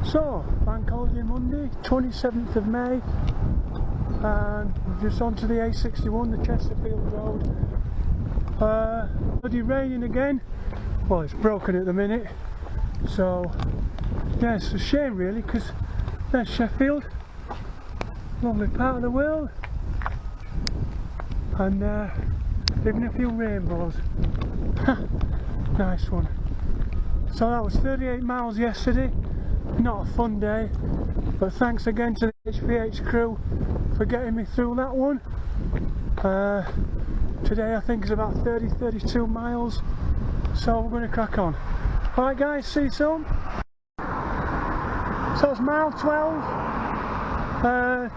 So, Bank Holiday Monday, 27th of May, and we're just onto the A61, the Chesterfield Road. Bloody raining again. Well, it's broken at the minute, so yeah, it's a shame really, because there's Sheffield, lovely part of the world, and even a few rainbows. Nice one. So that was 38 miles yesterday. Not a fun day, but thanks again to the HVH crew for getting me through that one. Today I think is about 32 miles, so we're going to crack on. Alright guys, see you soon. So it's mile 12,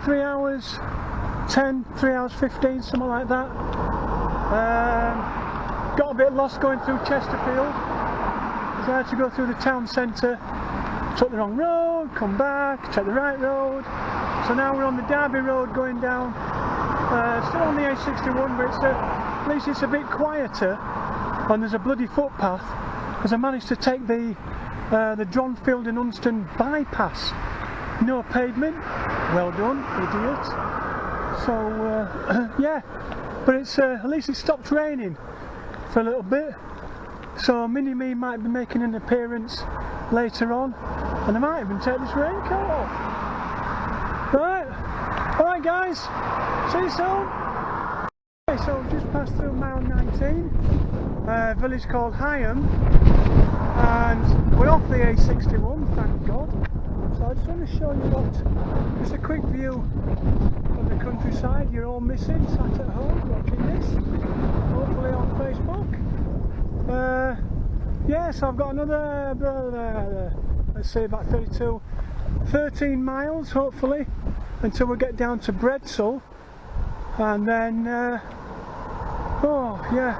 3 hours 10, 3 hours 15, something like that. Got a bit lost going through Chesterfield, so I had to go through the town centre. Took the wrong road, come back, check the right road. So now we're on the Derby Road going down. Still on the A61, but at least it's a bit quieter, and there's a bloody footpath because I managed to take the Dronfield and Unston bypass. No pavement. Well done, idiot. So yeah, but it's at least it stopped raining for a little bit. So Mini-Me might be making an appearance later on, and I might even take this raincoat off. Alright guys, see you soon. Okay, so we've just passed through mile 19, a village called Higham, and we're off the A61, thank God. So I just want to show you what, just a quick view of the countryside you're all missing, sat at home watching this, hopefully on Facebook. Yeah, so I've got another, let's say about 13 miles hopefully, until we get down to Bredsall, and then, oh yeah,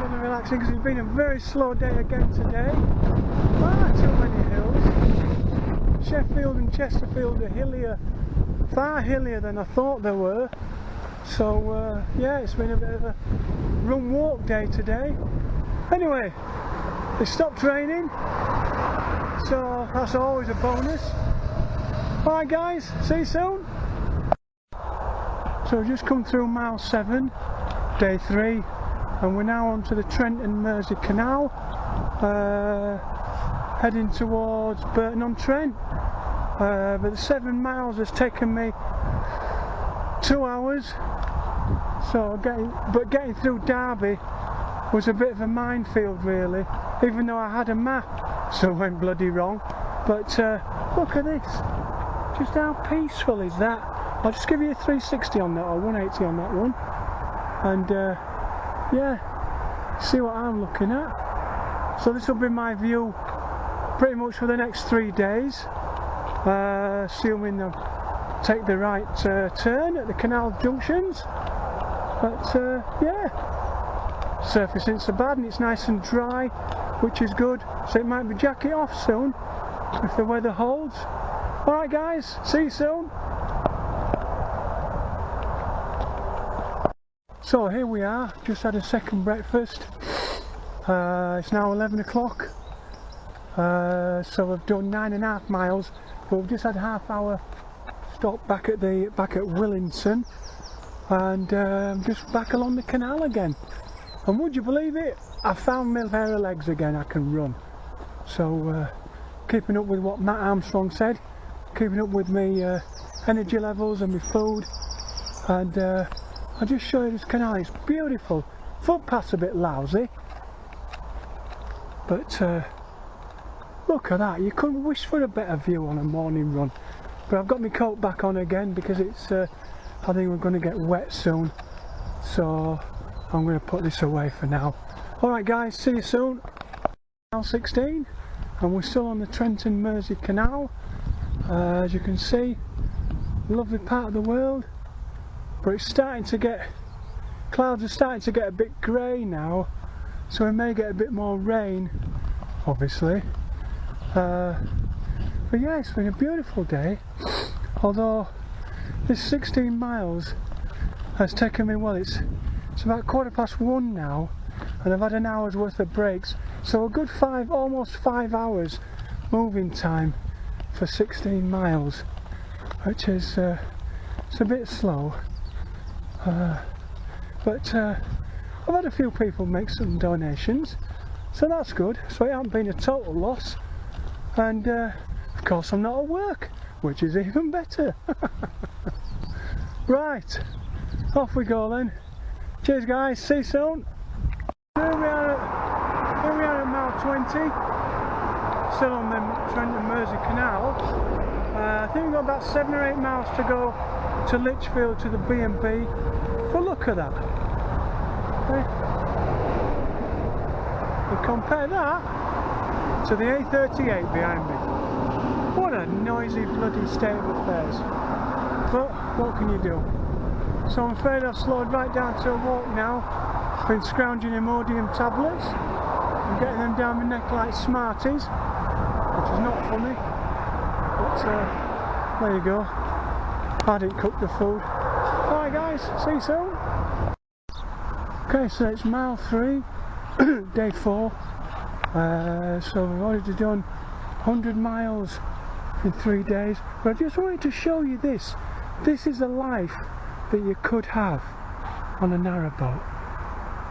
really relaxing because it's been a very slow day again today. Far too many hills. Sheffield and Chesterfield are hillier, far hillier than I thought they were. So yeah, it's been a bit of a run walk day today. Anyway, it stopped raining, so that's always a bonus. Alright guys, see you soon. So we've just come through mile 7, day 3, and we're now onto the Trent and Mersey Canal, heading towards Burton-on-Trent. But the 7 miles has taken me 2 hours, so getting through Derby was a bit of a minefield really, even though I had a map, so it went bloody wrong. But look at this, just how peaceful is that? I'll just give you a 360 on that, or 180 on that one, and yeah, see what I'm looking at. So this will be my view pretty much for the next 3 days, assuming I'll take the right turn at the canal junctions. But yeah, surface isn't so bad and it's nice and dry, which is good, so it might be jacket off soon if the weather holds. Alright guys, see you soon. So here we are, just had a second breakfast. It's now 11 o'clock, so we've done 9.5 miles, but we've just had a half-hour stop back at Willington, and just back along the canal again. And would you believe it, I found my pair of legs again, I can run. So keeping up with what Matt Armstrong said, keeping up with my energy levels and my food, and I'll just show you this canal. It's beautiful. Footpath's a bit lousy, but look at that, you couldn't wish for a better view on a morning run. But I've got my coat back on again because it's I think we're going to get wet soon, so I'm going to put this away for now. Alright guys, see you soon. Mile 16, and we're still on the Trent and Mersey Canal. As you can see, lovely part of the world, but it's starting to get, clouds are starting to get a bit grey now, so we may get a bit more rain, obviously. But yeah, it's been a beautiful day, although this 16 miles has taken me, well, it's about 1:15 now, and I've had an hour's worth of breaks, so a good almost 5 hours moving time, for 16 miles, which is it's a bit slow, but I've had a few people make some donations, so that's good. So it hasn't been a total loss, and of course I'm not at work, which is even better. Right, off we go then. Cheers guys, see you soon. Here we are at mile 20, still on the Trent and Mersey Canal. I think we've got about 7 or 8 miles to go to Lichfield to the B&B. But look at that. And compare that to the A38 behind me. What a noisy bloody state of affairs. But what can you do? So I'm afraid I've slowed right down to a walk now. Been scrounging Imodium tablets and getting them down my neck like Smarties, which is not funny. But there you go. I didn't cook the food. Alright guys, see you soon. Okay, so it's mile 3, day 4. So we've already done 100 miles in 3 days. But I just wanted to show you this. This is a life that you could have on a narrowboat.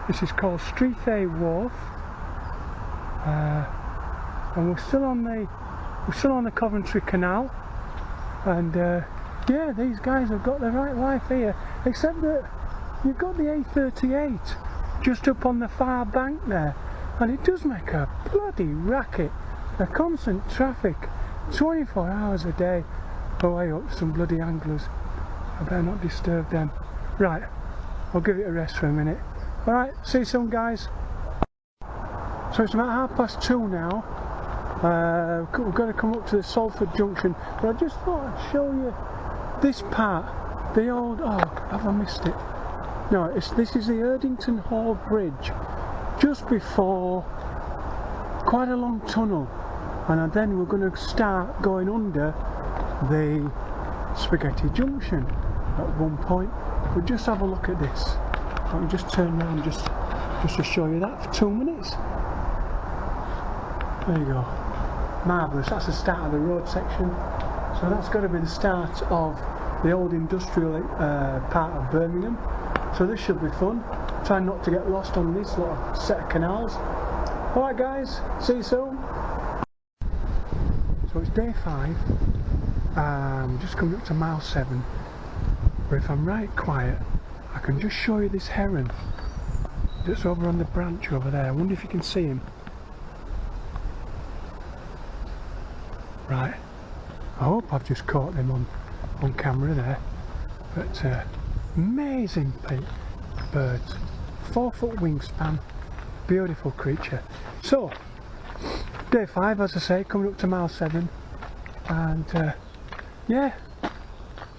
This is called Streethay Wharf, and we're still on the Coventry Canal, and yeah, these guys have got the right life here, except that you've got the A38 just up on the far bank there, and it does make a bloody racket, a constant traffic, 24 hours a day. Away up some bloody anglers. I better not disturb them. Right, I'll give it a rest for a minute. Alright, see you soon guys. So it's about 2:30 now. We're going to come up to the Salford Junction, but I just thought I'd show you this part. The old, oh, have I missed it? No, this is the Erdington Hall Bridge, just before quite a long tunnel, and then we're going to start going under the Spaghetti Junction at one point. But just have a look at this. I can just turn around just to show you that for 2 minutes. There you go. Marvellous. That's the start of the road section. So that's got to be the start of the old industrial part of Birmingham. So this should be fun. Try not to get lost on this little set of canals. Alright guys, see you soon. So it's day 5. Just coming up to mile 7. But if I'm right quiet, I can just show you this heron that's over on the branch over there. I wonder if you can see him. Right, I hope I've just caught him on camera there. But amazing birds, 4-foot wingspan, beautiful creature. So day 5, as I say, coming up to mile 7, and yeah,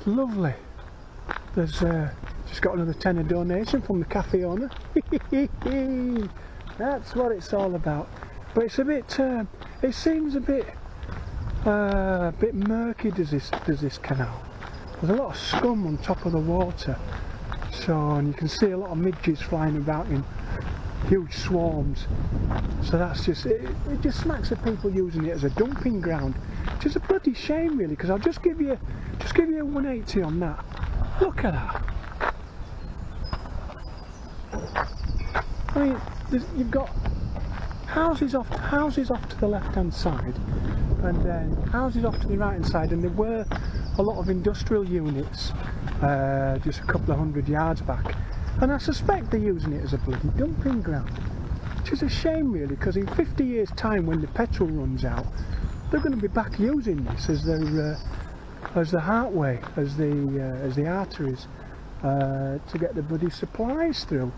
lovely. There's just got another tenner donation from the cafe owner. That's what it's all about. But it's a bit, it seems a bit murky, does this canal. There's a lot of scum on top of the water, so, and you can see a lot of midges flying about in huge swarms. So that's just it just smacks of people using it as a dumping ground, which is a bloody shame really, because I'll just give you a 180 on that. Look at that. I mean, you've got houses off to the left hand side, and then houses off to the right hand side, and there were a lot of industrial units just a couple of 100 yards back, and I suspect they're using it as a bloody dumping ground, which is a shame really, because in 50 years time, when the petrol runs out, they're going to be back using this as their as the heartway, as the arteries to get the bloody supplies through.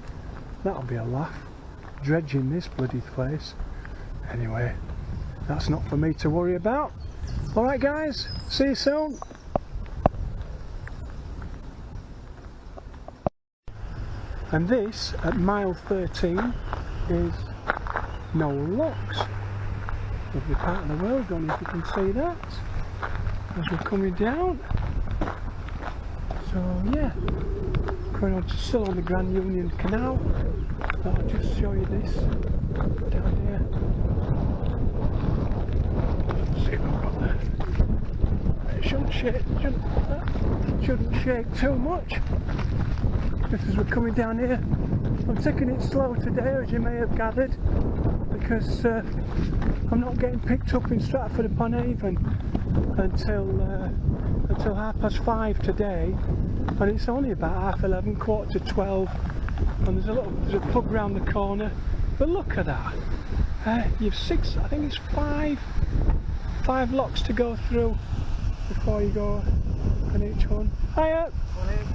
That'll be a laugh, dredging this bloody place. Anyway, that's not for me to worry about. Alright guys, see you soon. And this, at mile 13, is Noel Locks. Lovely part of the world, don't know if you can see that, as we're coming down. So yeah, still on the Grand Union Canal. I'll just show you this down here. Let's see what I've got there. shouldn't shake too much. Just as we're coming down here, I'm taking it slow today, as you may have gathered, because I'm not getting picked up in Stratford-upon-Avon until 5:30 today, and it's only about 11:30, 11:45, and there's a pub round the corner. But look at that! You've I think it's five locks to go through before you go on each one. Hiya!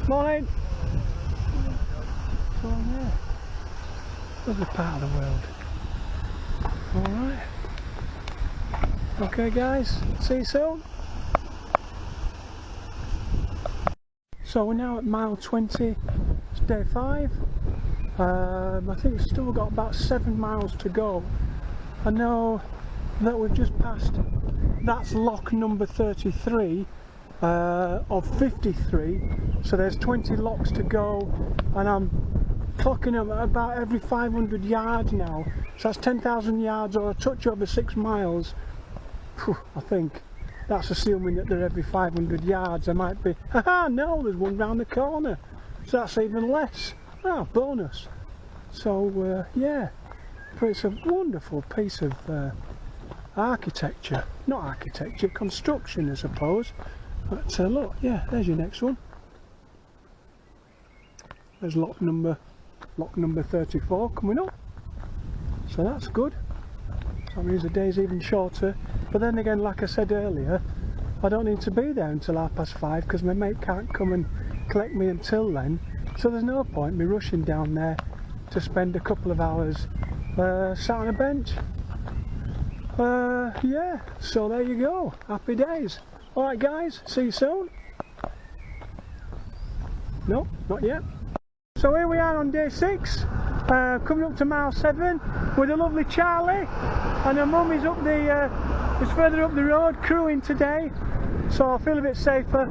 Morning! So yeah, lovely part of the world. Alright. Okay guys, see you soon. So we're now at mile 20, it's day 5. I think we've still got about 7 miles to go. I know that we've just passed, that's lock number 33 of 53, so there's 20 locks to go, and I'm clocking them at about every 500 yards now, so that's 10,000 yards or a touch over 6 miles. Whew, I think that's assuming that they're every 500 yards. I might be, haha, no, there's one round the corner, so that's even less. Ah, bonus. So yeah, but it's a wonderful piece of architecture, not architecture, construction I suppose. But look, yeah, there's your next one. There's lock number 34 coming up, so that's good. So that means the day's even shorter. But then again, like I said earlier, I don't need to be there until 5:30 because my mate can't come and collect me until then. So there's no point me rushing down there to spend a couple of hours sat on a bench. Yeah, so there you go. Happy days. Alright guys, see you soon. No, not yet. So here we are on day 6, coming up to mile 7 with a lovely Charlie, and her mum is is further up the road crewing today, so I feel a bit safer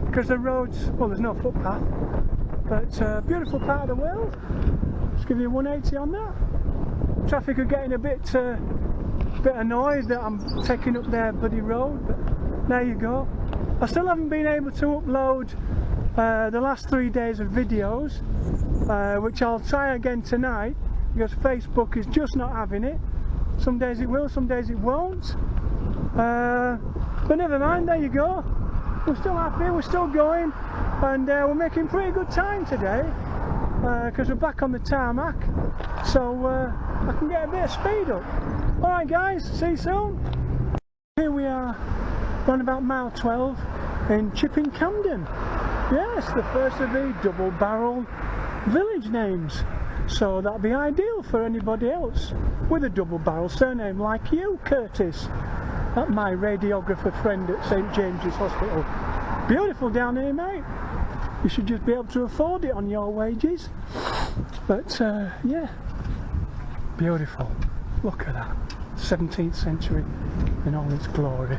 because the roads, well, there's no footpath, but beautiful part of the world. Just give you a 180 on that. Traffic are getting a bit annoyed that I'm taking up their bloody road, but there you go. I still haven't been able to upload the last 3 days of videos, which I'll try again tonight because Facebook is just not having it. Some days it will, some days it won't, but never mind, there you go. We're still happy, we're still going, and we're making pretty good time today because we're back on the tarmac, so I can get a bit of speed up. Alright guys, see you soon. Here we are, around about mile 12 in Chipping Camden. Yes, the first of the double-barrel village names, so that'll be ideal for anybody else with a double-barrel surname like you, Curtis, my radiographer friend at St James's Hospital. Beautiful down here, mate. You should just be able to afford it on your wages. But yeah, beautiful. Look at that, 17th century in all its glory.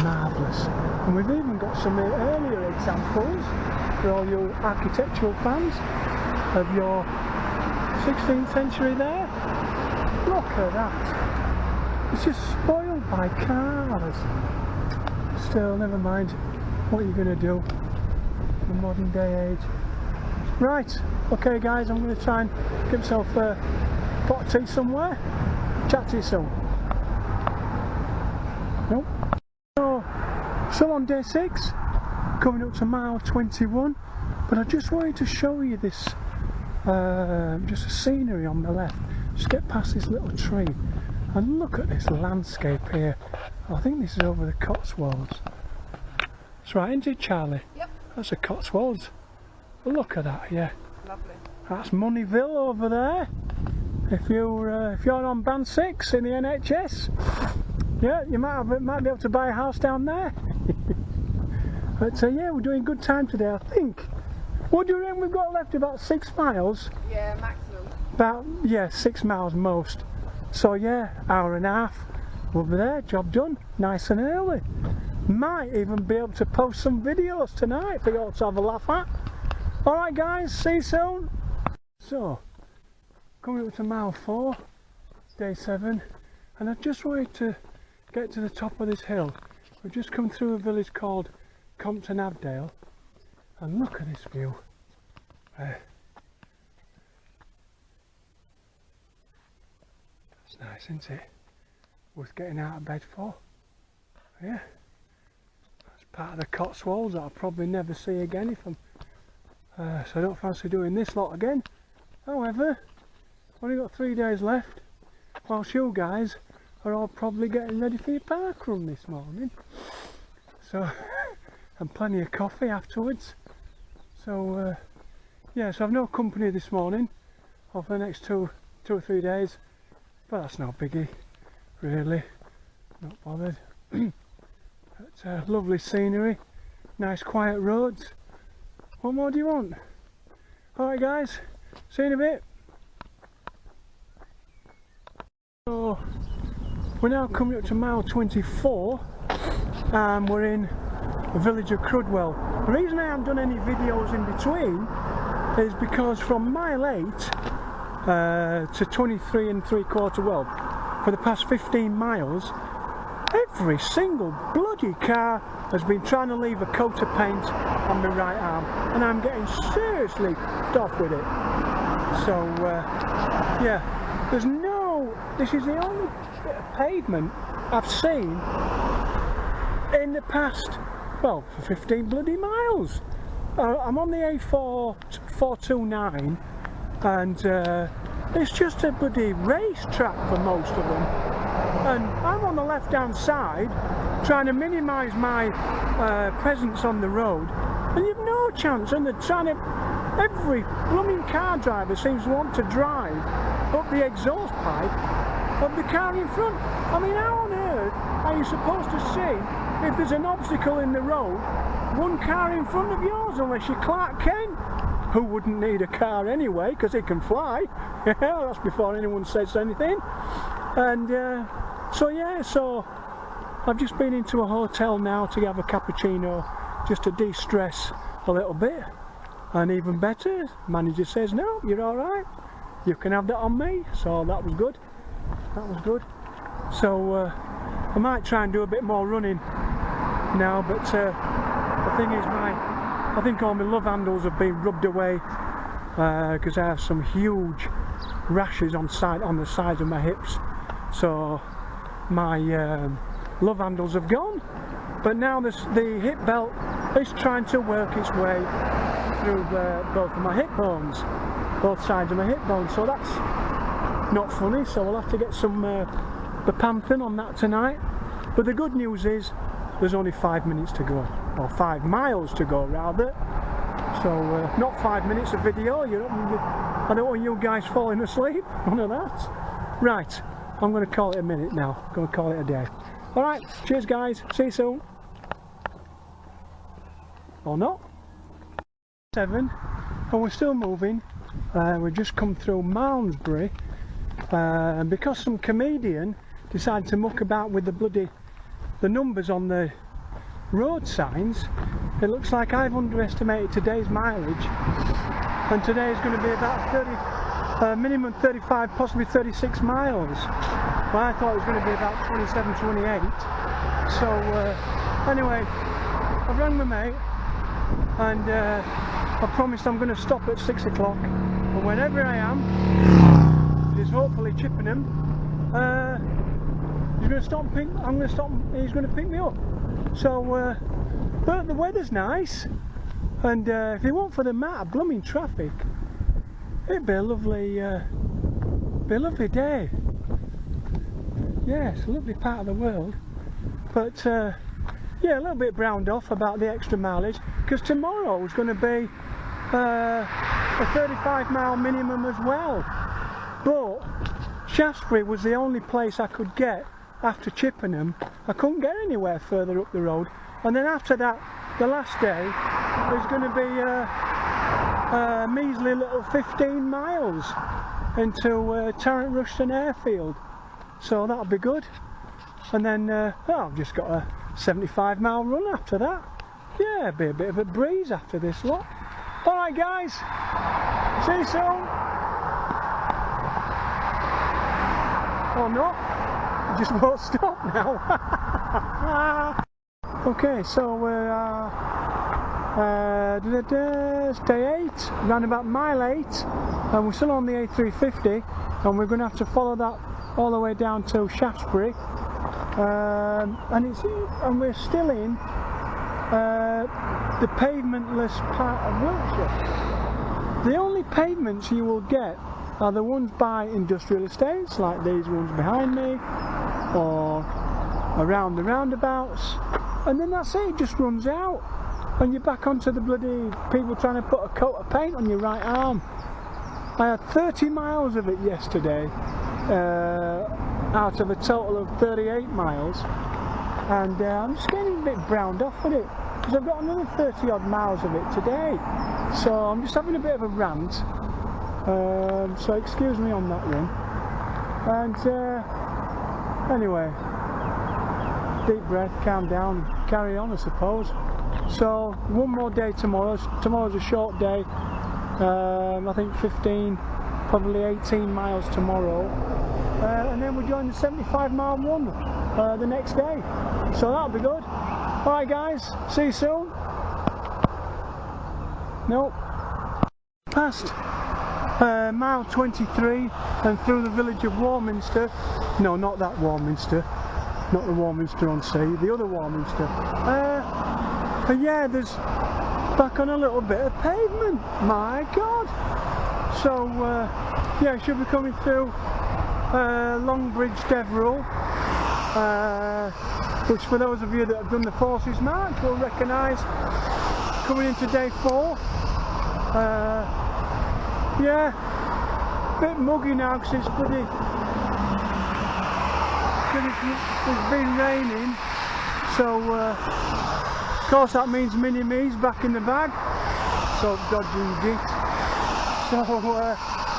Marvellous. And we've even got some earlier examples for all you architectural fans of your 16th century there. Look at that. It's just spoiled by cars. Still, never mind what you're going to do in the modern day age. Right, okay guys, I'm going to try and get myself a pot of tea somewhere. Chat to you soon. Nope. So on day 6, coming up to mile 21, but I just wanted to show you this, just the scenery on the left. Just get past this little tree and look at this landscape here. I think this is over the Cotswolds. That's right, isn't it, Charlie? Yep. That's the Cotswolds. Look at that, yeah. Lovely. That's Moneyville over there. If you're on band 6 in the NHS, yeah, you might be able to buy a house down there. But yeah, we're doing good time today, I think. What do you reckon we've got left? About 6 miles? Yeah, maximum. About, yeah, 6 miles most. So yeah, hour and a half. We'll be there, job done, nice and early. Might even be able to post some videos tonight for you all to have a laugh at. Alright guys, see you soon. So, coming up to mile 4, day 7, and I just wanted to get to the top of this hill We've just come through a village called Compton Avdale, and look at this view. That's nice, isn't it? Worth getting out of bed for. Yeah. That's part of the Cotswolds that I'll probably never see again if I'm... so I don't fancy doing this lot again. However, only got 3 days left, whilst you guys are all probably getting ready for your park run this morning. So, and plenty of coffee afterwards. So, yeah, so I've no company this morning, or for the next two or 3 days, but that's no biggie, really, not bothered. But, lovely scenery, nice quiet roads. What more do you want? Alright guys, see you in a bit. So, we're now coming up to mile 24 and we're in the village of Crudwell. The reason I haven't done any videos in between is because from mile 8 to 23 3/4, well, for the past 15 miles, every single bloody car has been trying to leave a coat of paint on my right arm, and I'm getting seriously off with it. So yeah, there's no, this is the only bit of pavement I've seen in the past, well, for 15 bloody miles. I'm on the A429 and it's just a bloody racetrack for most of them, and I'm on the left hand side trying to minimise my presence on the road, and you've no chance, and they're trying to, every blooming car driver seems to want to drive up the exhaust pipe of the car in front. I mean, how on earth are you supposed to see if there's an obstacle in the road, one car in front of yours, unless you're Clark Kent, who wouldn't need a car anyway because he can fly. That's before anyone says anything. And so yeah, so I've just been into a hotel now to have a cappuccino just to de-stress a little bit, and even better, manager says no, you're alright, you can have that on me, so that was good. That was good. So I might try and do a bit more running now, but the thing is, I think all my love handles have been rubbed away because I have some huge rashes on the sides of my hips. So my love handles have gone, but now the hip belt is trying to work its way through both of my hip bones, both sides of my hip bones. So that's not funny. So we'll have to get some Bepanthen on that tonight. But the good news is there's only 5 minutes to go, or 5 miles to go rather. So not 5 minutes of video. I don't want you guys falling asleep. None of that. Right, I'm going to call it a minute now. I'm going to call it a day. Alright, cheers guys, see you soon. Or not. 7, and we're still moving. We've just come through Malmesbury, and because some comedian decided to muck about with the numbers on the road signs, it looks like I've underestimated today's mileage, and today is going to be about 30, minimum 35, possibly 36 miles. Well, I thought it was going to be about 27, 28. So anyway, I've rang my mate, and I promised I'm going to stop at 6 o'clock, and whenever I am, it is hopefully Chippenham, he's going to stop and he's going to pick me up. So but the weather's nice, and if it weren't for the amount of blooming traffic, it'd be a lovely day. Yeah, it's a lovely part of the world, but yeah, a little bit browned off about the extra mileage, because tomorrow is going to be a 35 mile minimum as well. But Shaftesbury was the only place I could get after Chippenham. I couldn't get anywhere further up the road, and then after that, the last day, there's going to be a measly little 15 miles into Tarrant Rushton Airfield, so that'll be good. And then I've just got a 75 mile run after that. Yeah, be a bit of a breeze after this lot. Alright guys, see you soon. Or not, it just won't stop now. Okay, so we're it's day 8, round about mile 8, and we're still on the A350, and we're going to have to follow that all the way down to Shaftesbury, and we're still in the pavementless part of Wiltshire. The only pavements you will get are the ones by industrial estates, like these ones behind me, or around the roundabouts, and then that's it, it just runs out, and you're back onto the bloody people trying to put a coat of paint on your right arm. I had 30 miles of it yesterday, out of a total of 38 miles, and I'm just getting a bit browned off with it, because I've got another 30 odd miles of it today, so I'm just having a bit of a rant, so excuse me on that one. And anyway, deep breath, calm down, carry on I suppose. So one more day tomorrow. Tomorrow's a short day, I think 15, probably 18 miles tomorrow, and then we're doing the 75 mile one the next day, so that'll be good. Alright guys, see you soon. Nope. Past mile 23 and through the village of Warminster. No, not that Warminster, not the Warminster on Sea, the other Warminster. But yeah, there's back on a little bit of pavement, my god. So yeah, should be coming through Longbridge Deverell, which for those of you that have done the Forces March will recognise, coming into day 4. Yeah, a bit muggy now because it's pretty, it's been raining, so of course that means mini-me's back in the bag, so dodging git. So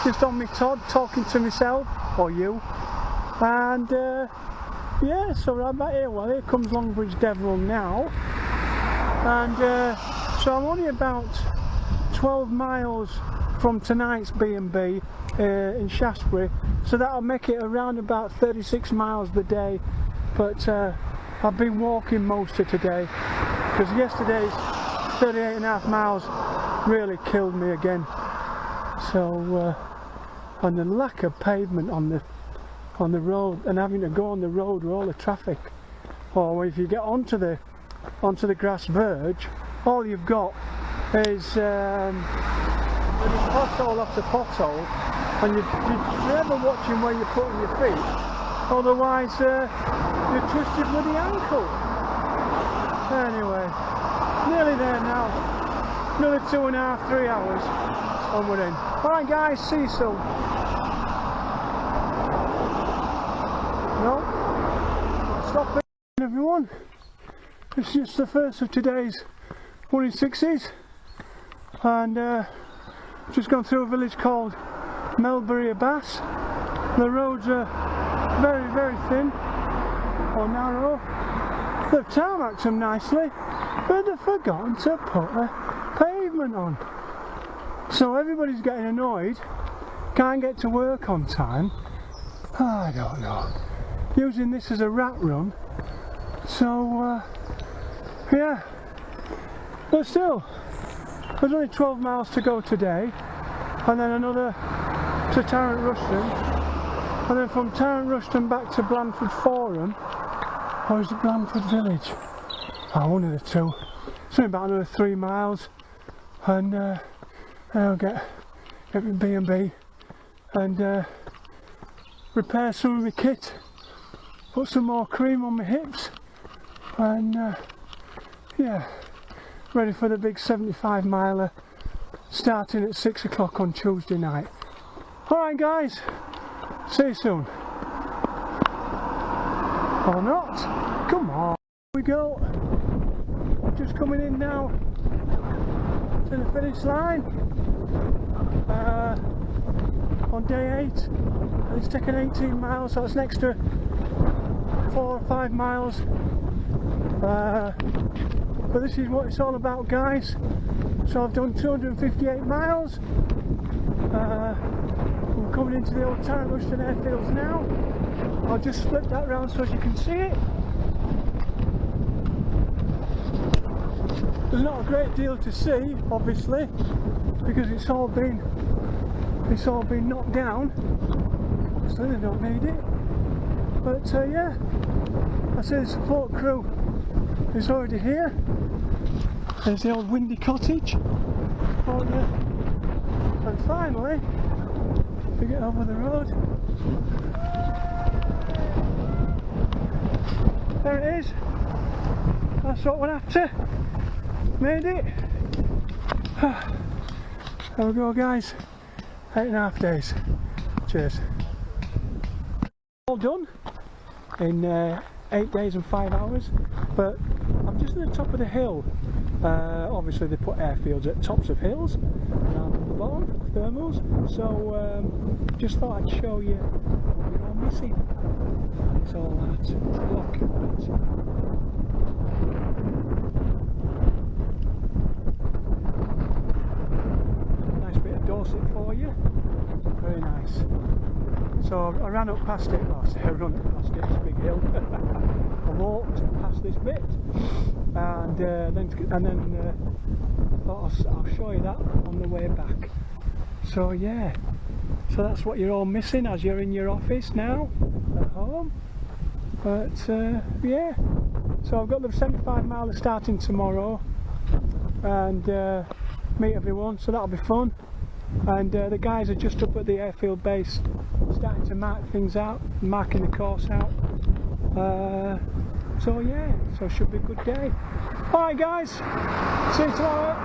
just on me Todd, talking to myself, or you, and yeah, so right back here, well here comes Longbridge Deverell now, and so I'm only about 12 miles from tonight's B&B in Shaftesbury, so that'll make it around about 36 miles per day, but I've been walking most of today, because yesterday's 38.5 miles really killed me again. So and the lack of pavement on the road, and having to go on the road with all the traffic, or if you get onto the grass verge, all you've got is pothole after pothole, and you're never watching where you're putting your feet, otherwise you twist your bloody ankle. Anyway, nearly there now, another 2.5, 3 hours and we're in. Alright guys, see you soon. No, stop it everyone, it's just the first of today's 1 in 60s, and just gone through a village called Melbury Abass. The roads are very, very thin or narrow. They've tarmacked them nicely, but they've forgotten to put a pavement on. So everybody's getting annoyed, can't get to work on time. I don't know. Using this as a rat run. So yeah, but still, there's only 12 miles to go today, and then another to Tarrant Rushton, and then from Tarrant Rushton back to Blandford Forum, or is it Blandford Village? Oh, one of the two. It's only about another 3 miles, and I'll get my B&B and repair some of my kit, put some more cream on my hips, and yeah, ready for the big 75 miler starting at 6 o'clock on Tuesday night. Alright guys, see you soon. Or not. Come on, here we go. Just coming in now to the finish line on day 8. And it's taken 18 miles, so it's an extra 4 or 5 miles. But this is what it's all about guys. So I've done 258 miles. I'm coming into the old Tarrant Rushton airfields now. I'll just flip that round so you can see it. There's not a great deal to see, obviously, because it's all been knocked down. So they don't need it. But yeah, I say the support crew is already here. There's the old windy cottage. Oh yeah. And finally, we get over the road. There it is. That's what we're after. Made it. There we go, guys. 8.5 days. Cheers. All done in 8 days and 5 hours. But I'm just at the top of the hill. Obviously they put airfields at tops of hills and at the bottom for thermals. So just thought I'd show you what you're all missing. It's all that. Look at that. Dorset for you, very nice. So I ran up past it, well I run up past it, it's a big hill. I walked past this bit and then I thought I'll show you that on the way back. So yeah, so that's what you're all missing as you're in your office now at home. But yeah, so I've got the 75 miler starting tomorrow and meet everyone, so that'll be fun. And the guys are just up at the airfield base starting to mark things out, marking the course out. So yeah, so it should be a good day. Alright guys, see you tomorrow.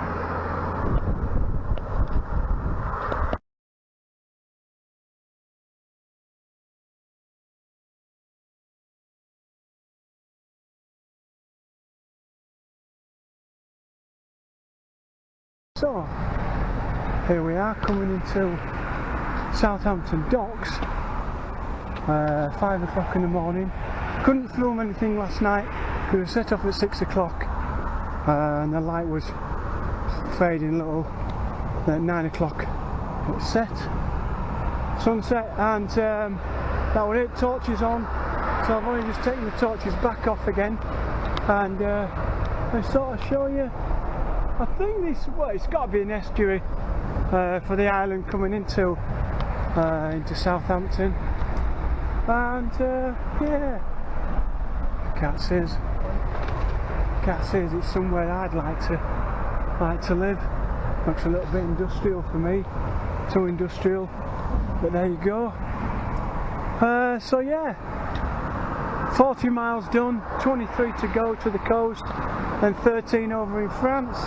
So here we are coming into Southampton docks, 5 o'clock in the morning. Couldn't film anything last night, we were set off at 6 o'clock and the light was fading a little. At 9 o'clock it was set, sunset, and that was it, torches on. So I've only just taken the torches back off again and I sort of show you, I think this, well it's got to be an estuary for the island coming into Southampton, and yeah, can't say as it's somewhere I'd like to live. Looks a little bit industrial for me, too industrial, but there you go. So yeah, 40 miles done, 23 to go to the coast, and 13 over in France.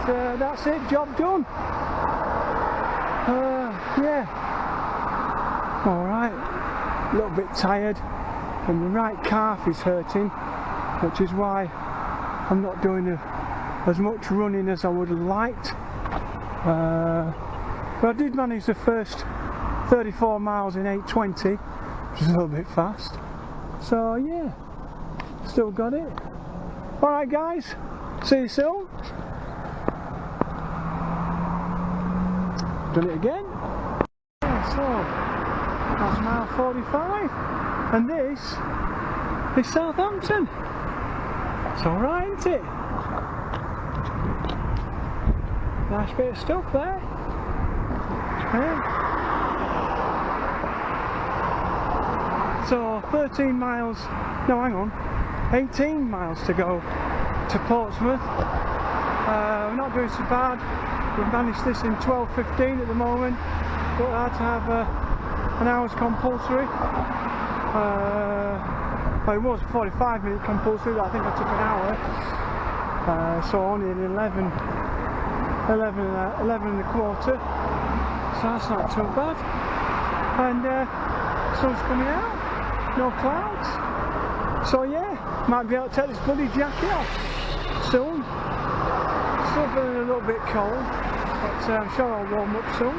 And that's it, job done. Yeah, alright, a little bit tired and the right calf is hurting, which is why I'm not doing as much running as I would have liked. But I did manage the first 34 miles in 8:20, which is a little bit fast. So yeah, still got it. Alright guys, see you soon. Done it again. Yeah, so that's mile 45, and this is Southampton. It's alright, isn't it? Nice bit of stuff there. Yeah. So 13 miles, no hang on, 18 miles to go to Portsmouth. We're not doing so bad. We've managed this in 12:15 at the moment, but I had to have an hour's compulsory. Well, it was a 45-minute compulsory, but I think I took an hour. So only an 11 and a quarter. So that's not too bad. And sun's coming out, no clouds. So yeah, might be able to take this bloody jacket off soon. Still feeling a little bit cold, but I'm sure I'll warm up soon.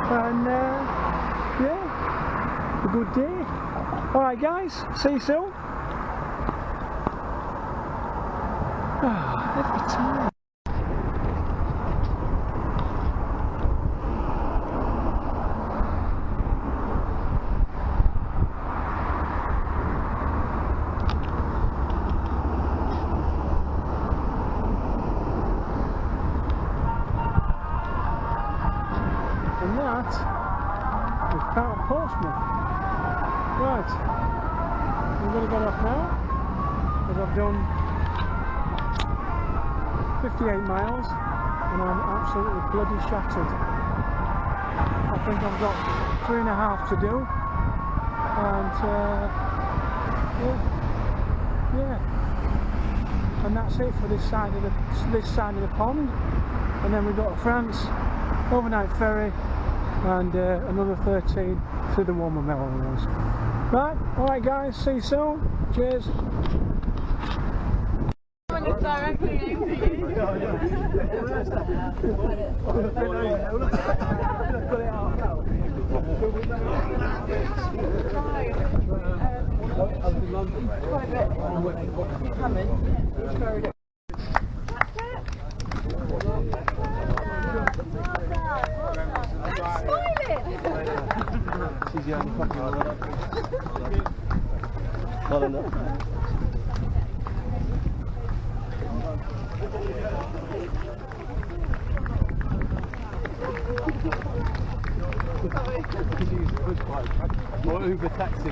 And yeah, a good day. Alright guys, see you soon. Every time. postman. Right, I'm going to get off now because I've done 58 miles and I'm absolutely bloody shattered. I think I've got 3.5 to do, and yeah, and that's it for this side of the pond. And then we go to France, overnight ferry, and another 13 through the warmer Melrose. Right, alright guys, see you soon. Cheers. Directly aimed at She's the only fucking one. Not enough. Or Uber taxi.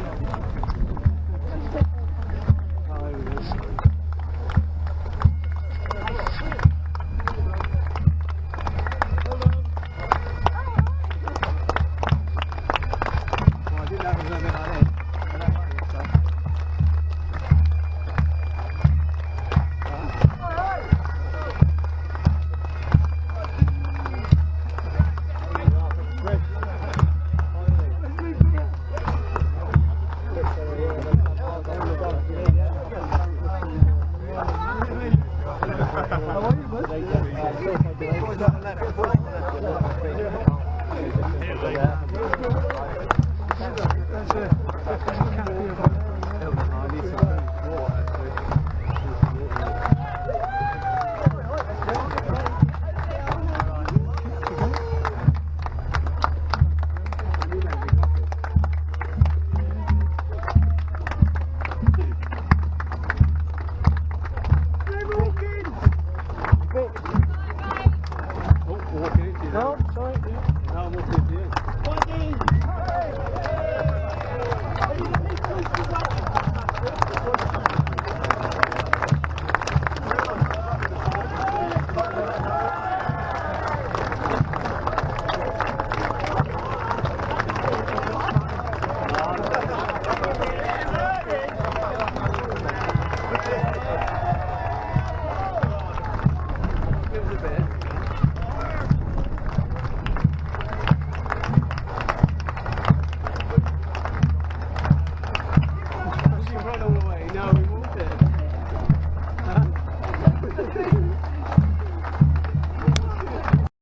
No, sorry. No, I'm walking into you. Give us a bit.